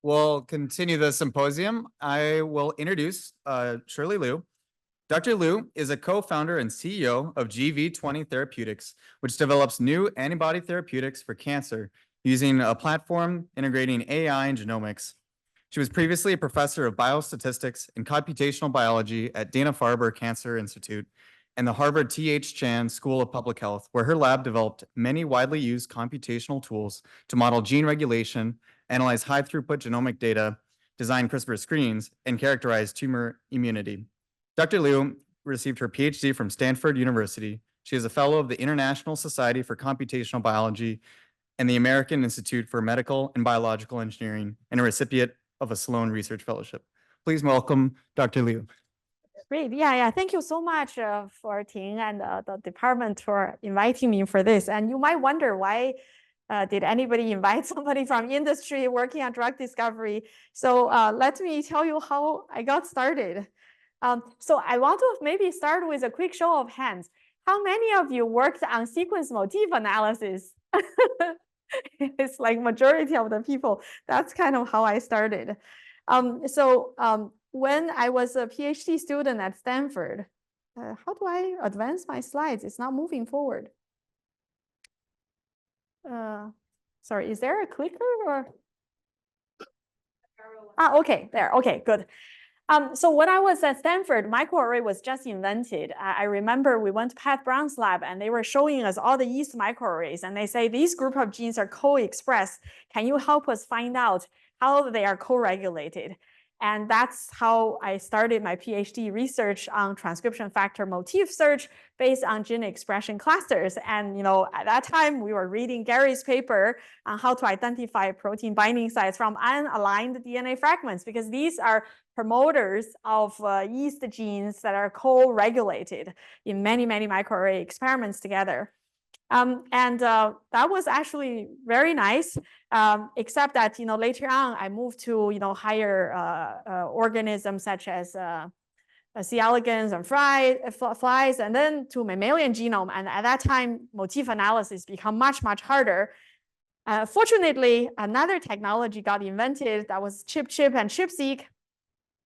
We'll continue the symposium. I will introduce Shirley Liu. Dr. Liu is a co-founder and CEO of GV20 Therapeutics, which develops new antibody therapeutics for cancer using a platform integrating AI and genomics. She was previously a professor of biostatistics and computational biology at Dana-Farber Cancer Institute and the Harvard T.H. Chan School of Public Health, where her lab developed many widely used computational tools to model gene regulation, analyze high-throughput genomic data, design CRISPR screens, and characterize tumor immunity. Dr. Liu received her Ph.D. from Stanford University. She is a fellow of the International Society for Computational Biology and the American Institute for Medical and Biological Engineering, and a recipient of a Sloan Research Fellowship. Please welcome Dr. Liu. Great. Yeah. Thank you so much for Ting and the department for inviting me for this. And you might wonder why did anybody invite somebody from industry working on drug discovery? So let me tell you how I got started. So I want to maybe start with a quick show of hands. How many of you worked on sequence motif analysis? It's like majority of the people. That's kind of how I started. When I was a PhD student at Stanford, how do I advance my slides? It's not moving forward. Sorry, is there a clicker or? Okay, there. Okay, good. So when I was at Stanford, microarray was just invented. I remember we went to Pat Brown's lab and they were showing us all the yeast microarrays. And they say, these group of genes are co-expressed. Can you help us find out how they are co-regulated? And that's how I started my PhD research on transcription factor motif search based on gene expression clusters. And at that time, we were reading Gary's paper on how to identify protein binding sites from unaligned DNA fragments, because these are promoters of yeast genes that are co-regulated in many microarray experiments together. That was actually very nice, except that later on I moved to higher organisms such as C. elegans and flies, and then to mammalian genome. And at that time, motif analysis become much harder. Fortunately, another technology got invented that was ChIP and ChIP-seq.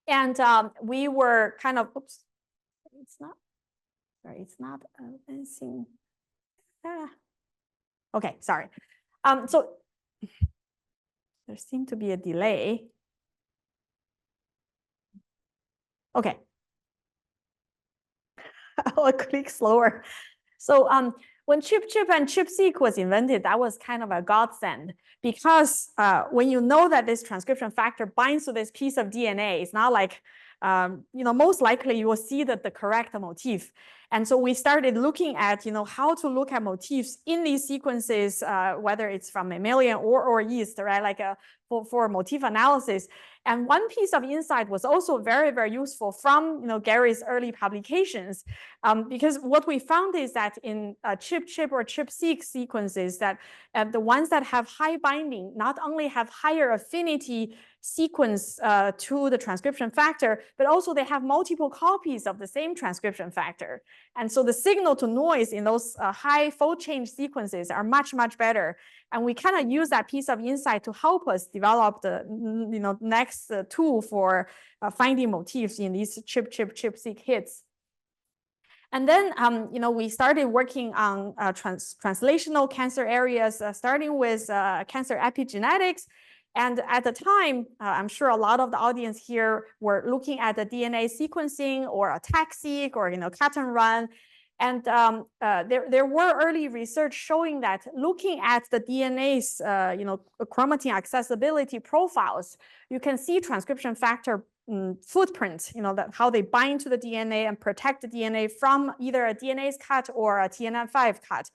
And we were kind of, oops, it's not advancing. Okay, sorry. So there seemed to be a delay. Okay. I'll click slower. So when ChIP and ChIP-seq was invented, that was kind of a godsend, because when you know that this transcription factor binds to this piece of DNA, it's not like, most likely you will see that the correct motif. And so we started looking at, how to look at motifs in these sequences, whether it's from mammalian or yeast, right? Like for motif analysis. And one piece of insight was also very useful from Gary's early publications, because what we found is that in ChIP or ChIP-seq sequences, that the ones that have high binding not only have higher affinity sequence to the transcription factor, but also they have multiple copies of the same transcription factor. And so the signal to noise in those high fold change sequences are much better. And we kind of use that piece of insight to help us develop the next tool for finding motifs in these ChIP-seq hits. And then we started working on translational cancer areas, starting with cancer epigenetics. And at the time, I'm sure a lot of the audience here were looking at the DNA sequencing or a TAC-seq or cut and run. And there were early research showing that looking at the DNA's chromatin accessibility profiles, you can see transcription factor footprints, that how they bind to the DNA and protect the DNA from either a DNase cut or a TNF5 cut.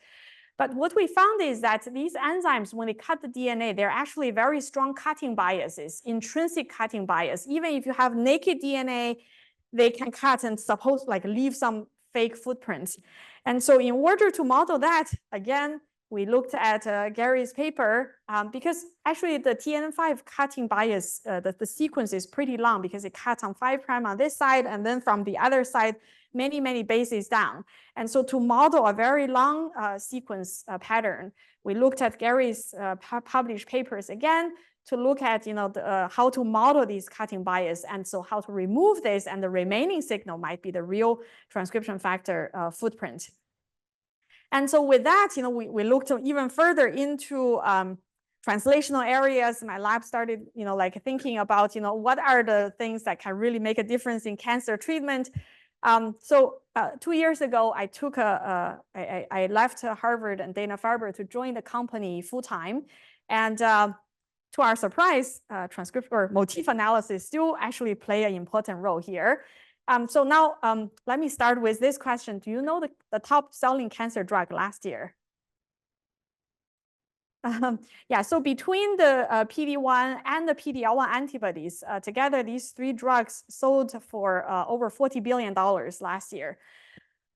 But what we found is that these enzymes, when they cut the DNA, they're actually very strong cutting biases, intrinsic cutting bias. Even if you have naked DNA, they can cut and leave some fake footprints. And so in order to model that, again, we looked at Gary's paper, because actually the TNF5 cutting bias, the sequence is pretty long because it cuts on 5' on this side, and then from the other side, many bases down. And so to model a very long sequence pattern, we looked at Gary's published papers again to look at, how to model these cutting bias. And so how to remove this, and the remaining signal might be the real transcription factor footprint. And so with that, we looked even further into translational areas. My lab started, like thinking about, what are the things that can really make a difference in cancer treatment. So 2 years ago, I took I left Harvard and Dana-Farber to join the company full time. And to our surprise, transcript or motif analysis still actually play an important role here. So now let me start with this question. Do you know the top selling cancer drug last year? Yeah, so between the PD-1 and the PD-L1 antibodies, together, these 3 drugs sold for over $40 billion last year.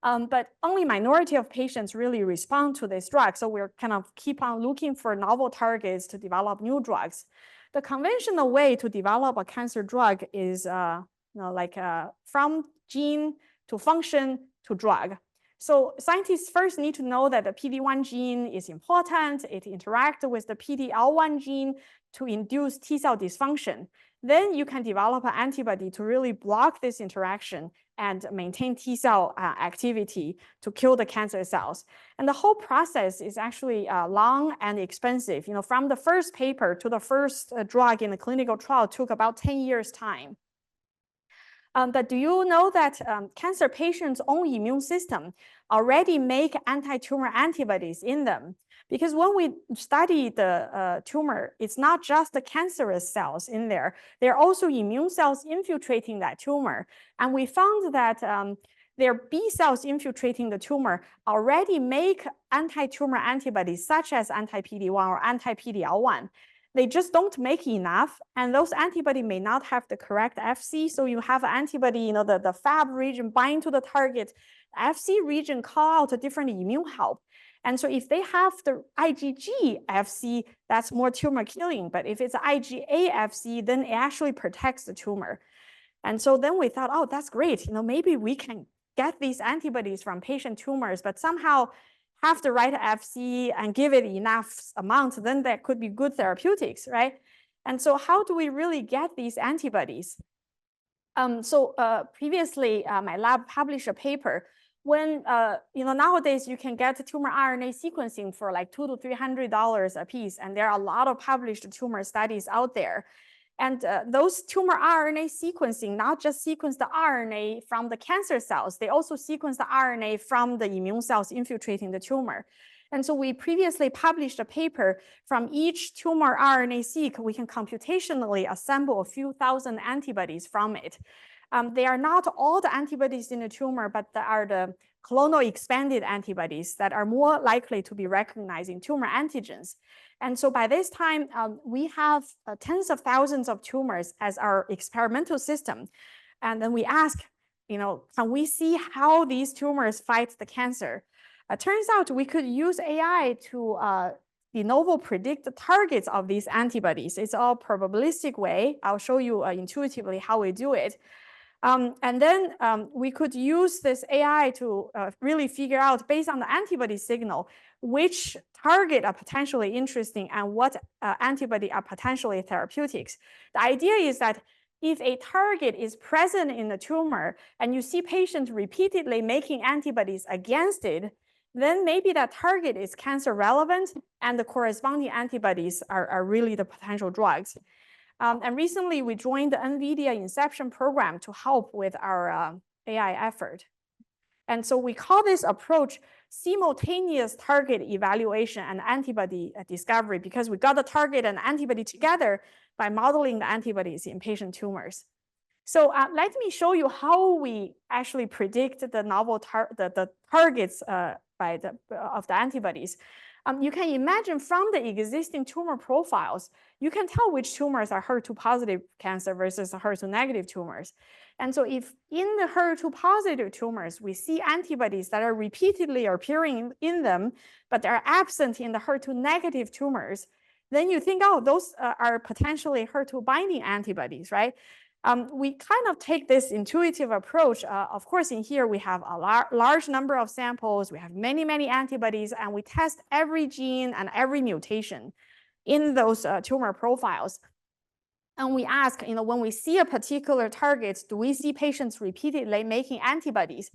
But only minority of patients really respond to this drug. So we're kind of keep on looking for novel targets to develop new drugs. The conventional way to develop a cancer drug is from gene to function to drug. So scientists first need to know that the PD-1 gene is important. It interacts with the PD-L1 gene to induce T cell dysfunction. Then you can develop an antibody to really block this interaction and maintain T cell activity to kill the cancer cells. And the whole process is actually long and expensive. From the first paper to the first drug in the clinical trial took about 10 years' time. But do you know that cancer patients' own immune system already make anti-tumor antibodies in them? Because when we study the tumor, it's not just the cancerous cells in there. There are also immune cells infiltrating that tumor. And we found that their B cells infiltrating the tumor already make anti-tumor antibodies, such as anti-PD-1 or anti-PD-L1. They just don't make enough, and those antibody may not have the correct FC. So you have an antibody, the Fab region bind to the target, FC region call out a different immune help. And so if they have the IgG FC, that's more tumor killing. But if it's IgA FC, then it actually protects the tumor. And so then we thought, oh, that's great. Maybe we can get these antibodies from patient tumors, but somehow have the right FC and give it enough amount, then that could be good therapeutics, right? And so how do we really get these antibodies? Previously, my lab published a paper when, nowadays you can get tumor RNA sequencing for like $200 to $300 a piece. And there are a lot of published tumor studies out there. And those tumor RNA sequencing not just sequence the RNA from the cancer cells, they also sequence the RNA from the immune cells infiltrating the tumor. And so we previously published a paper from each tumor RNA-seq, we can computationally assemble a few thousand antibodies from it. They are not all the antibodies in the tumor, but they are the clonal expanded antibodies that are more likely to be recognizing tumor antigens. And so by this time, we have tens of thousands of tumors as our experimental system. And then we ask, can we see how these tumors fight the cancer? Turns out we could use AI to de novo predict the targets of these antibodies. It's all probabilistic way. I'll show you intuitively how we do it. And then we could use this AI to really figure out, based on the antibody signal, which target are potentially interesting and what antibody are potentially therapeutics. The idea is that if a target is present in the tumor and you see patients repeatedly making antibodies against it, then maybe that target is cancer relevant and the corresponding antibodies are really the potential drugs. And recently we joined the NVIDIA Inception program to help with our AI effort. And so we call this approach simultaneous target evaluation and antibody discovery, because we got the target and antibody together by modeling the antibodies in patient tumors. So let me show you how we actually predict the novel targets of the antibodies. You can imagine from the existing tumor profiles, you can tell which tumors are HER2 positive cancer versus HER2 negative tumors. And so if in the HER2 positive tumors, we see antibodies that are repeatedly appearing in them, but they're absent in the HER2 negative tumors, then you think, oh, those are potentially HER2 binding antibodies, right? We kind of take this intuitive approach. Of course, in here, we have a large number of samples. We have many, many antibodies, and we test every gene and every mutation. in those tumor profiles. And we ask, when we see a particular target, do we see patients repeatedly making antibodies?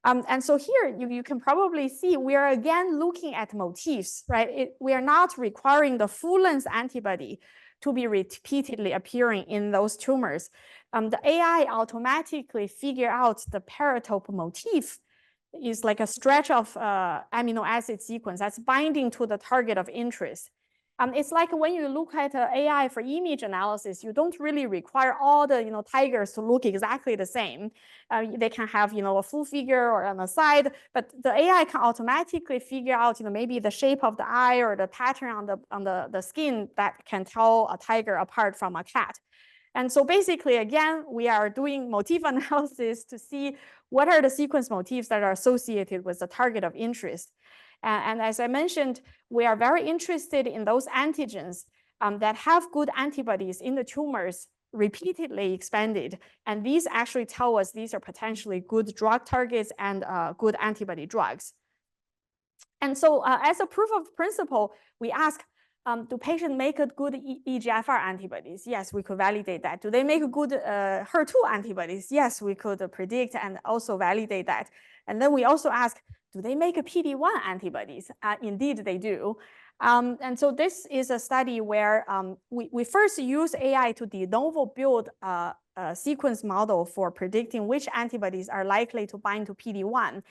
And so here you can probably see we are again looking at motifs, right? We are not requiring the full-length antibody to be repeatedly appearing in those tumors. The AI automatically figure out the paratope motif is like a stretch of amino acid sequence that's binding to the target of interest. It's like when you look at AI for image analysis, you don't really require all the tigers to look exactly the same. They can have a full figure or on the side, but the AI can automatically figure out maybe the shape of the eye or the pattern on the skin that can tell a tiger apart from a cat. And so basically, again, we are doing motif analysis to see what are the sequence motifs that are associated with the target of interest. And as I mentioned, we are very interested in those antigens that have good antibodies in the tumors repeatedly expanded. And these actually tell us these are potentially good drug targets and good antibody drugs. And so as a proof of principle, we ask, do patients make a good EGFR antibodies? Yes, we could validate that. Do they make a good HER2 antibodies? Yes, we could predict and also validate that. And then we also ask, do they make a PD-1 antibodies? Indeed, they do. And so this is a study where we first use AI to de novo build a sequence model for predicting which antibodies are likely to bind to PD-1.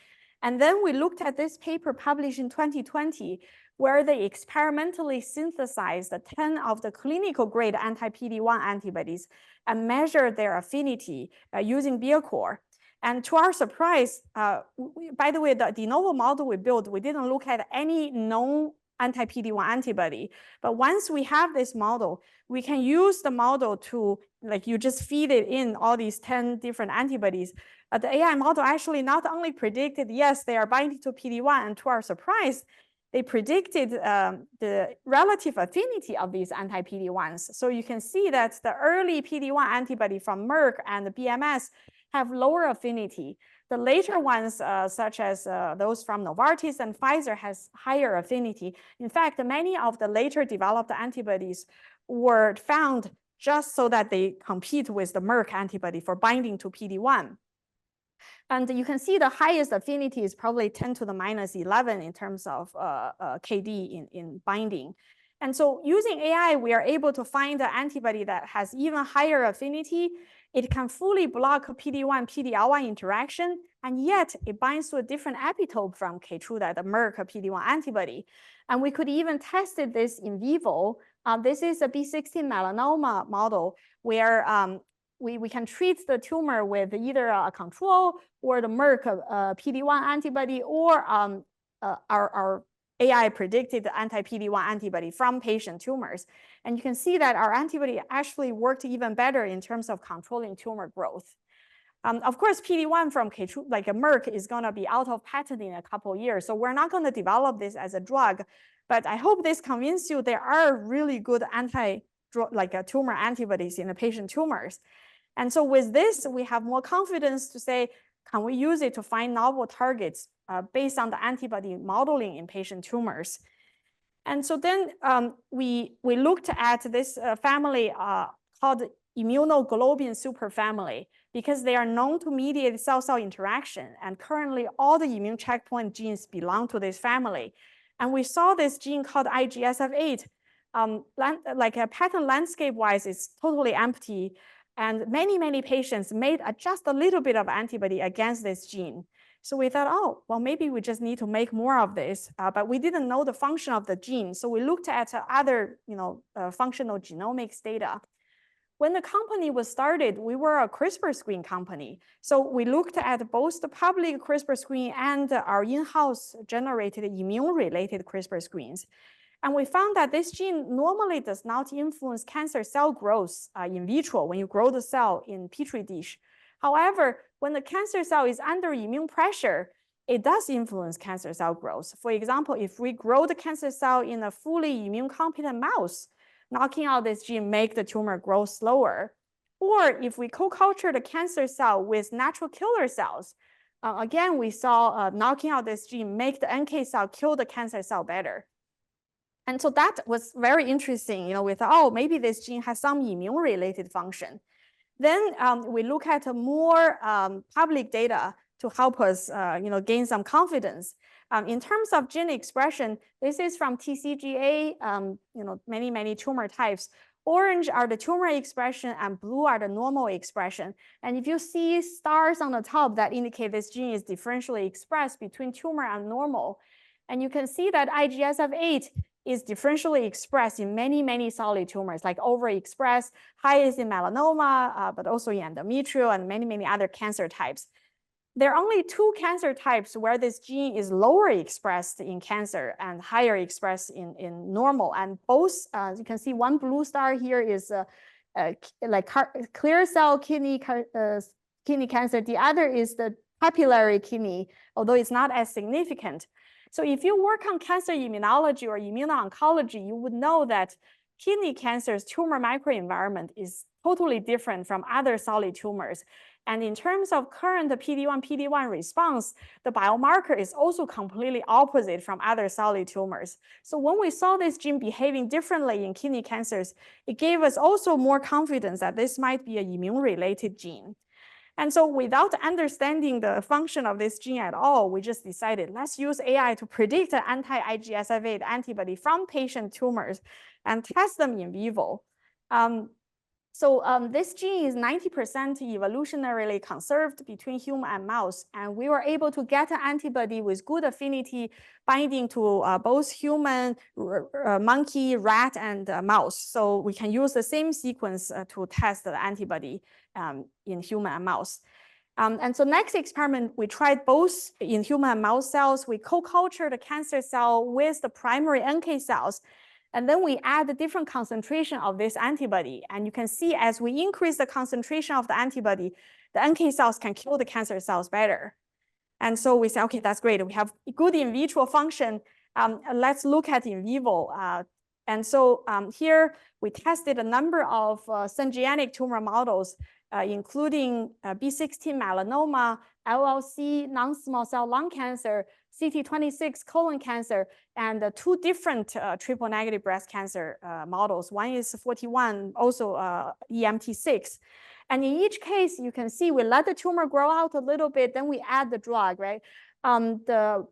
And then we looked at this paper published in 2020, where they experimentally synthesized 10 of the clinical grade anti-PD-1 antibodies and measured their affinity using BioCore. And to our surprise, by the way, the de novo model we built, we didn't look at any known anti-PD-1 antibody. But once we have this model, we can use the model to, like, you just feed it in all these 10 different antibodies. The AI model actually not only predicted, yes, they are binding to PD-1, and to our surprise, they predicted the relative affinity of these anti-PD-1s. So you can see that the early PD-1 antibody from Merck and the BMS have lower affinity. The later ones, such as those from Novartis and Pfizer, has higher affinity. In fact, many of the later developed antibodies were found just so that they compete with the Merck antibody for binding to PD-1. And you can see the highest affinity is probably 10 to the minus 11 in terms of KD in binding. And so using AI, we are able to find an antibody that has even higher affinity. It can fully block PD-1, PD-L1 interaction, and yet it binds to a different epitope from Keytruda, the Merck PD-1 antibody. And we could even test this in vivo. This is a B16 melanoma model where we can treat the tumor with either a control or the Merck PD-1 antibody or our AI predicted anti-PD-1 antibody from patient tumors. And you can see that our antibody actually worked even better in terms of controlling tumor growth. Of course, PD-1 from Keytruda, like a Merck, is going to be out of patent in a couple of years. So we're not going to develop this as a drug. But I hope this convinces you there are really good tumor antibodies in the patient tumors. And so with this, we have more confidence to say, can we use it to find novel targets based on the antibody modeling in patient tumors? And so then we looked at this family called immunoglobulin superfamily because they are known to mediate cell-cell interaction. And currently, all the immune checkpoint genes belong to this family. And we saw this gene called IGSF8. Like a pattern landscape-wise, it's totally empty. And many patients made just a little bit of antibody against this gene. So we thought, oh, well, maybe we just need to make more of this. But we didn't know the function of the gene. So we looked at other functional genomics data. When the company was started, we were a CRISPR screen company. So we looked at both the public CRISPR screen and our in-house generated immune-related CRISPR screens. And we found that this gene normally does not influence cancer cell growth in vitro when you grow the cell in Petri dish. However, when the cancer cell is under immune pressure, it does influence cancer cell growth. For example, if we grow the cancer cell in a fully immune competent mouse, knocking out this gene make the tumor grow slower. Or if we co-culture the cancer cell with natural killer cells, again, we saw knocking out this gene make the NK cell kill the cancer cell better. And so that was very interesting. We thought, oh, maybe this gene has some immune-related function. Then we look at more public data to help us, gain some confidence. In terms of gene expression, this is from TCGA, many tumor types. Orange are the tumor expression and blue are the normal expression. And if you see stars on the top, that indicate this gene is differentially expressed between tumor and normal. And you can see that IGSF8 is differentially expressed in many solid tumors, like overexpressed, highest in melanoma, but also in endometrial and many other cancer types. There are only 2 cancer types where this gene is lower expressed in cancer and higher expressed in normal. And both, you can see one blue star here is like clear cell kidney cancer. The other is the papillary kidney, although it's not as significant. So if you work on cancer immunology or immuno-oncology, you would know that kidney cancer's tumor microenvironment is totally different from other solid tumors. And in terms of current PD-1 response, the biomarker is also completely opposite from other solid tumors. So when we saw this gene behaving differently in kidney cancers, it gave us also more confidence that this might be an immune-related gene. And so without understanding the function of this gene at all, we just decided, let's use AI to predict an anti-IGSF8 antibody from patient tumors and test them in vivo. This gene is 90% evolutionarily conserved between human and mouse. And we were able to get an antibody with good affinity binding to both human, monkey, rat, and mouse. So we can use the same sequence to test the antibody in human and mouse. And so next experiment, we tried both in human and mouse cells. We co-cultured the cancer cell with the primary NK cells. And then we add a different concentration of this antibody. And you can see as we increase the concentration of the antibody, the NK cells can kill the cancer cells better. And so we say, okay, that's great. We have good in vitro function. Let's look at in vivo. And so here we tested a number of syngeneic tumor models, including B16 melanoma, LLC, non-small cell lung cancer, CT26 colon cancer, and 2 different triple-negative breast cancer models. One is 41, also EMT6. And in each case, you can see we let the tumor grow out a little bit, then we add the drug, right? The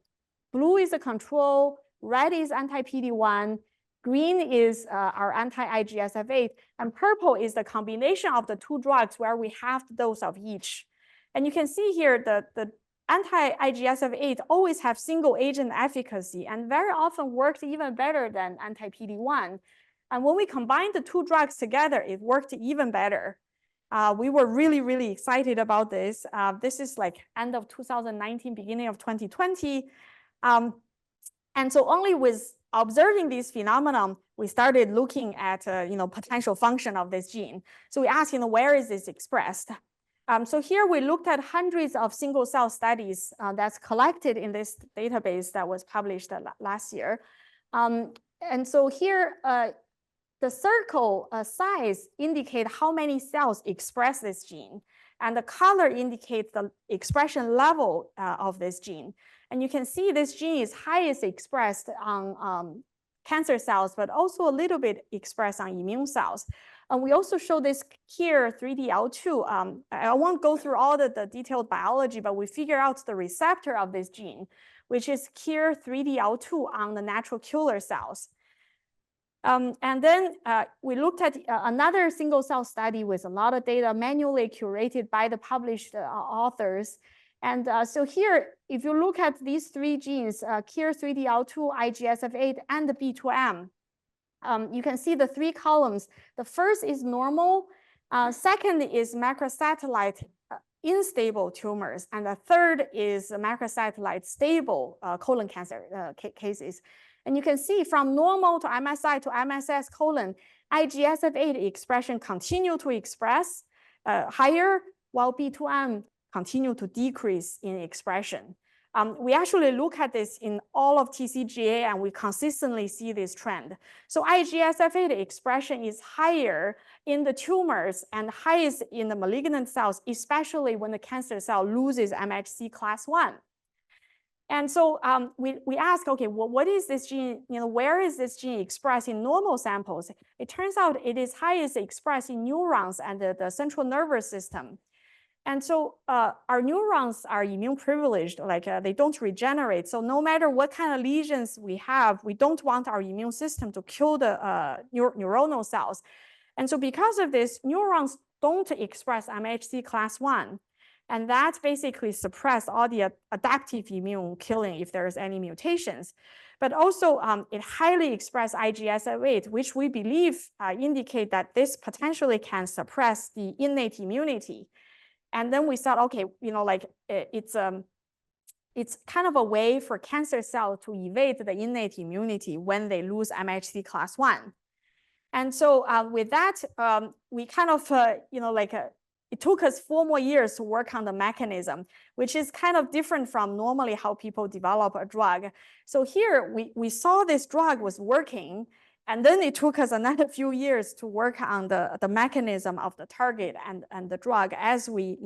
blue is the control, red is anti-PD-1, green is our anti-IGSF8, and purple is the combination of the 2 drugs where we have the dose of each. And you can see here the anti-IGSF8 always have single agent efficacy and very often worked even better than anti-PD-1. And when we combined the 2 drugs together, it worked even better. We were really excited about this. This is like end of 2019, beginning of 2020. And so only with observing this phenomenon, we started looking at potential function of this gene. So we asked, where is this expressed? So here we looked at hundreds of single cell studies that's collected in this database that was published last year. And so here, the circle size indicate how many cells express this gene. And the color indicates the expression level of this gene. And you can see this gene is highest expressed on cancer cells, but also a little bit expressed on immune cells. And we also show this KIR3DL2. I won't go through all the detailed biology, but we figure out the receptor of this gene, which is KIR3DL2 on the natural killer cells. And then we looked at another single cell study with a lot of data manually curated by the published authors. And so here, if you look at these 3 genes, KIR3DL2, IGSF8, and the B2M, you can see the 3 columns. The first is normal. Second is macrosatellite unstable tumors. And the third is macrosatellite stable colon cancer cases. And you can see from normal to MSI to MSS colon, IGSF8 expression continue to express higher, while B2M continue to decrease in expression. We actually look at this in all of TCGA, and we consistently see this trend. So IGSF8 expression is higher in the tumors and highest in the malignant cells, especially when the cancer cell loses MHC class 1. And so we ask, okay, well, what is this gene, where is this gene expressed in normal samples? It turns out it is highest expressed in neurons and the central nervous system. And so our neurons are immune privileged, like they don't regenerate. So no matter what kind of lesions we have, we don't want our immune system to kill the neuronal cells. And so because of this, neurons don't express MHC class 1. And that basically suppress all the adaptive immune killing if there's any mutations. But also it highly express IGSF8, which we believe indicate that this potentially can suppress the innate immunity. And then we thought, okay, it's kind of a way for cancer cells to evade the innate immunity when they lose MHC class 1. And so with that, we kind of, it took us 4 more years to work on the mechanism, which is kind of different from normally how people develop a drug. So here we saw this drug was working, and then it took us another few years to work on the mechanism of the target and the drug as we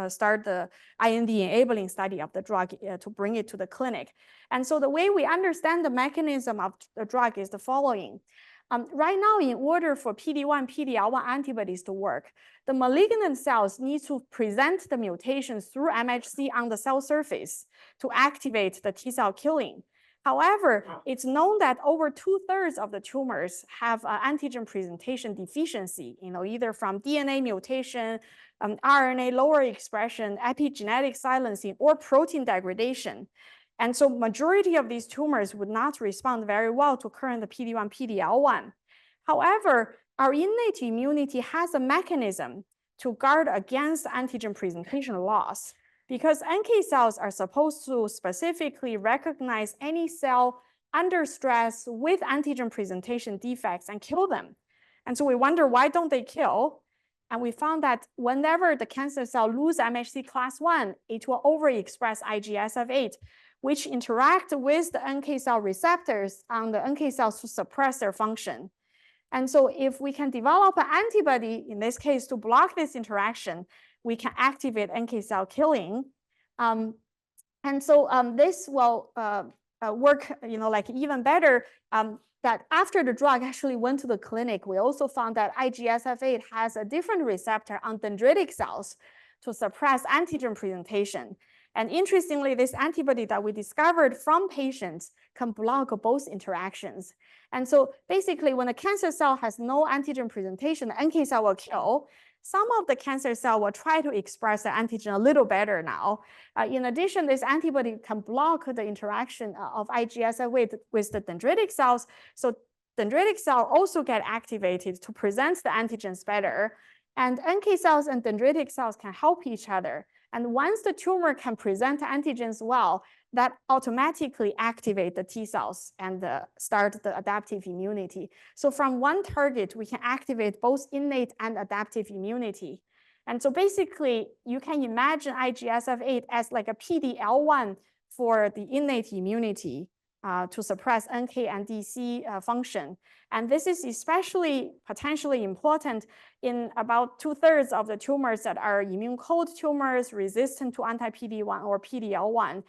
start the IND enabling study of the drug to bring it to the clinic. And so the way we understand the mechanism of the drug is the following. Right now, in order for PD-1, PD-L1 antibodies to work, the malignant cells need to present the mutations through MHC on the cell surface to activate the T cell killing. However, it's known that over 2/3 of the tumors have antigen presentation deficiency, either from DNA mutation, RNA lower expression, epigenetic silencing, or protein degradation. And so majority of these tumors would not respond very well to current PD-1, PD-L1. However, our innate immunity has a mechanism to guard against antigen presentation loss, because NK cells are supposed to specifically recognize any cell under stress with antigen presentation defects and kill them. And so we wonder, why don't they kill? And we found that whenever the cancer cell loses MHC class 1, it will overexpress IGSF8, which interact with the NK cell receptors on the NK cells to suppress their function. And so if we can develop an antibody, in this case, to block this interaction, we can activate NK cell killing. And so this will work, even better, that after the drug actually went to the clinic, we also found that IGSF8 has a different receptor on dendritic cells to suppress antigen presentation. And interestingly, this antibody that we discovered from patients can block both interactions. And so basically, when a cancer cell has no antigen presentation, the NK cell will kill. Some of the cancer cell will try to express the antigen a little better now. In addition, this antibody can block the interaction of IGSF8 with the dendritic cells. So dendritic cells also get activated to present the antigens better. And NK cells and dendritic cells can help each other. And once the tumor can present antigens well, that automatically activate the T cells and start the adaptive immunity. So from one target, we can activate both innate and adaptive immunity. And so basically, you can imagine IGSF8 as like a PD-L1 for the innate immunity to suppress NK and DC function. And this is especially potentially important in about 2/3 of the tumors that are immune cold tumors resistant to anti-PD-1 or PD-L1,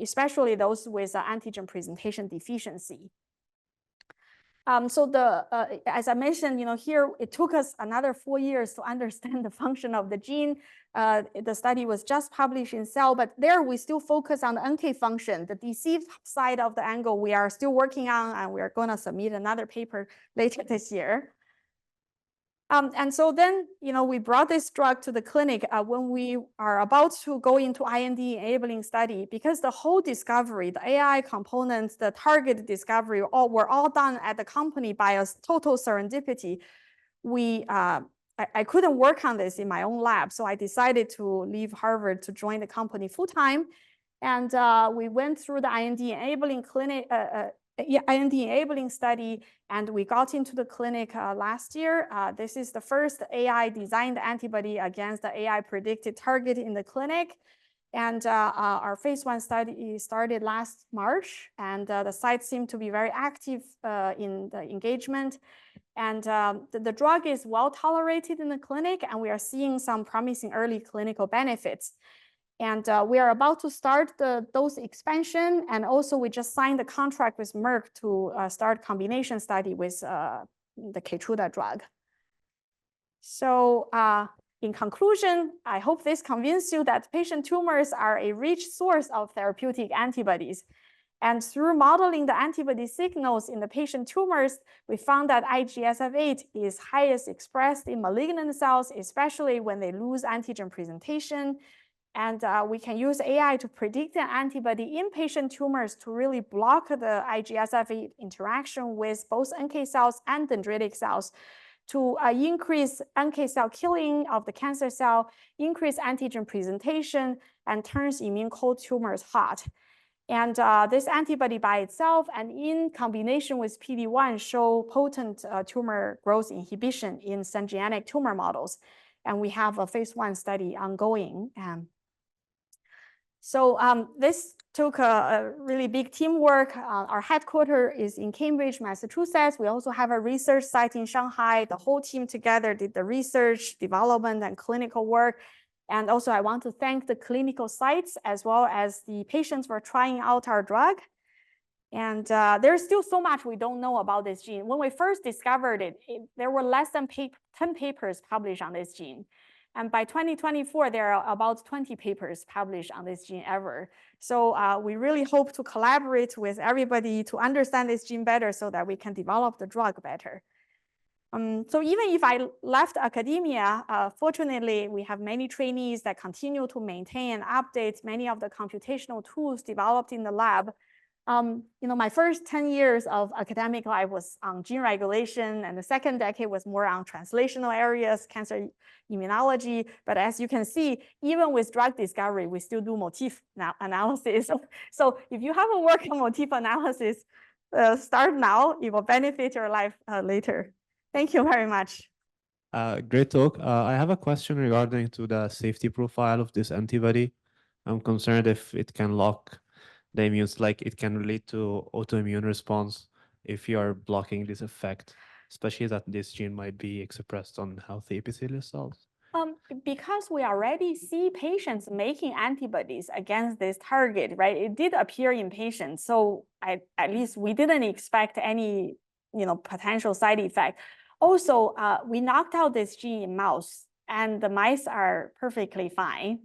especially those with antigen presentation deficiency. So as I mentioned, here it took us another 4 years to understand the function of the gene. The study was just published in Cell, but there we still focus on the NK function. The DC side of the angle we are still working on, and we are going to submit another paper later this year. And so then, we brought this drug to the clinic when we are about to go into IND enabling study, because the whole discovery, the AI components, the target discovery, were all done at the company by a total serendipity. I couldn't work on this in my own lab, so I decided to leave Harvard to join the company full time. And we went through the IND enabling IND enabling study, and we got into the clinic last year. This is the first AI designed antibody against the AI predicted target in the clinic. And our phase 1 study started last March, and the sites seem to be very active in the engagement. And the drug is well tolerated in the clinic, and we are seeing some promising early clinical benefits. And we are about to start the dose expansion. And also we just signed a contract with Merck to start combination study with the Keytruda drug. So in conclusion, I hope this convinced you that patient tumors are a rich source of therapeutic antibodies. And through modeling the antibody signals in the patient tumors, we found that IGSF8 is highest expressed in malignant cells, especially when they lose antigen presentation. And we can use AI to predict an antibody in patient tumors to really block the IGSF8 interaction with both NK cells and dendritic cells to increase NK cell killing of the cancer cell, increase antigen presentation, and turns immune cold tumors hot. And this antibody by itself and in combination with PD-1 show potent tumor growth inhibition in syngeneic tumor models. And we have a phase 1 study ongoing. So this took a really big teamwork. Our headquarters is in Cambridge, Massachusetts. We also have a research site in Shanghai. The whole team together did the research, development, and clinical work. And also I want to thank the clinical sites as well as the patients for trying out our drug. And there's still so much we don't know about this gene. When we first discovered it, there were less than 10 papers published on this gene. And by 2024, there are about 20 papers published on this gene ever. So we really hope to collaborate with everybody to understand this gene better so that we can develop the drug better. So even if I left academia, fortunately, we have many trainees that continue to maintain and update many of the computational tools developed in the lab. My first 10 years of academic life was on gene regulation, and the second decade was more on translational areas, cancer immunology. But as you can see, even with drug discovery, we still do motif analysis. So if you haven't worked on motif analysis, start now. It will benefit your life later. Thank you very much. Great talk. I have a question regarding to the safety profile of this antibody. I'm concerned if it can lock the immune, like it can relate to autoimmune response if you are blocking this effect, especially that this gene might be expressed on healthy epithelial cells. Because we already see patients making antibodies against this target, right? It did appear in patients, so at least we didn't expect any, potential side effect. Also, we knocked out this gene in mouse, and the mice are perfectly fine.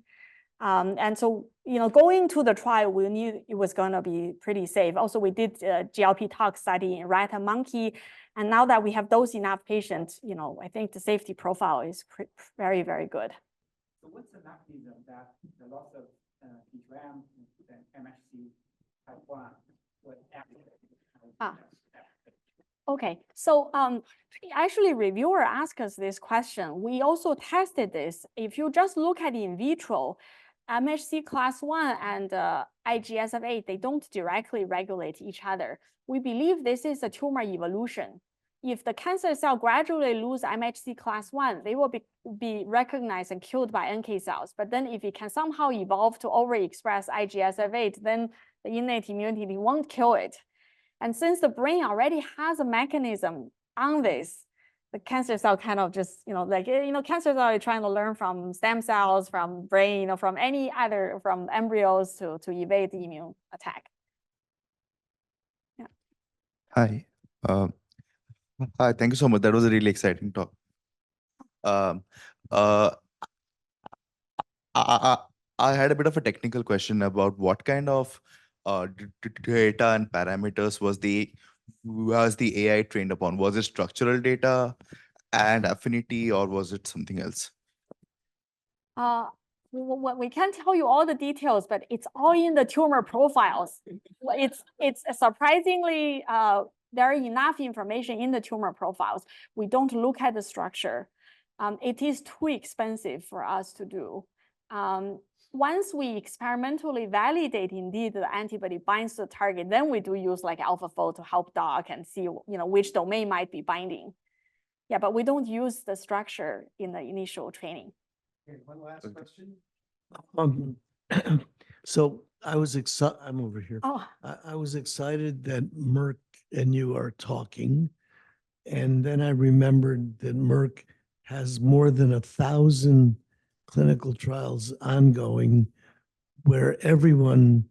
And so, going to the trial, we knew it was going to be pretty safe. Also, we did a GLP tox study in rat and monkey. And now that we have dosed enough patients, I think the safety profile is very, very good. So what's the mechanism that the loss of P2M and MHC type 1 would activate? Okay, so actually reviewer asked us this question. We also tested this. If you just look at in vitro, MHC class 1 and IGSF8, they don't directly regulate each other. We believe this is a tumor evolution. If the cancer cell gradually lose MHC class 1, they will be recognized and killed by NK cells. But then if it can somehow evolve to overexpress IGSF8, then the innate immunity won't kill it. And since the brain already has a mechanism on this, the cancer cell kind of just, cancer cells are trying to learn from stem cells, from brain, from any other, from embryos to evade the immune attack. Yeah. Hi. Hi, thank you so much. That was a really exciting talk. I had a bit of a technical question about what kind of data and parameters was the AI trained upon? Was it structural data and affinity, or was it something else? We can't tell you all the details, but it's all in the tumor profiles. It's surprisingly, there is enough information in the tumor profiles. We don't look at the structure. It is too expensive for us to do. Once we experimentally validate indeed the antibody binds to the target, then we do use like AlphaFold to help doc and see which domain might be binding. Yeah, but we don't use the structure in the initial training. Okay, one last question. So I was excited. I'm over here. Oh, I was excited that Merck and you are talking, and then I remembered that Merck has more than 1,000 clinical trials ongoing where everyone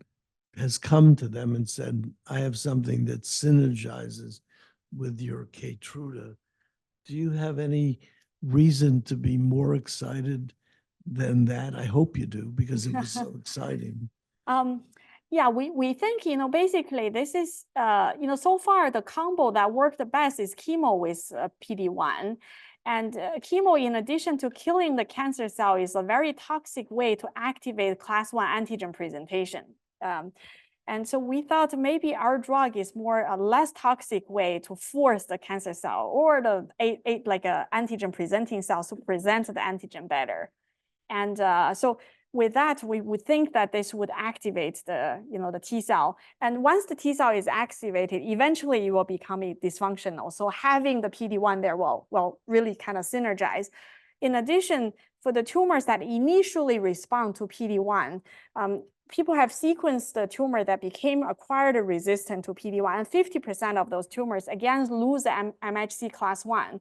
has come to them and said, I have something that synergizes with your Keytruda. Do you have any reason to be more excited than that? I hope you do, because it was so exciting. Yeah, we think, basically this is, so far the combo that worked the best is chemo with PD-1. And chemo, in addition to killing the cancer cell, is a very toxic way to activate class 1 antigen presentation. And so we thought maybe our drug is more a less toxic way to force the cancer cell or the like a antigen presenting cells to present the antigen better. And so with that, we would think that this would activate the, the T cell. And once the T cell is activated, eventually it will become dysfunctional. So having the PD-1 there will really kind of synergize. In addition, for the tumors that initially respond to PD-1, people have sequenced the tumor that became acquired resistant to PD-1, and 50% of those tumors again lose the MHC class 1.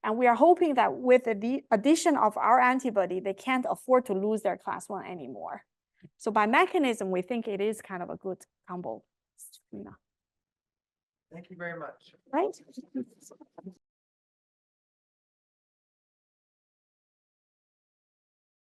And we are hoping that with the addition of our antibody, they can't afford to lose their class 1 anymore. So by mechanism, we think it is kind of a good combo. Thank you very much. Right?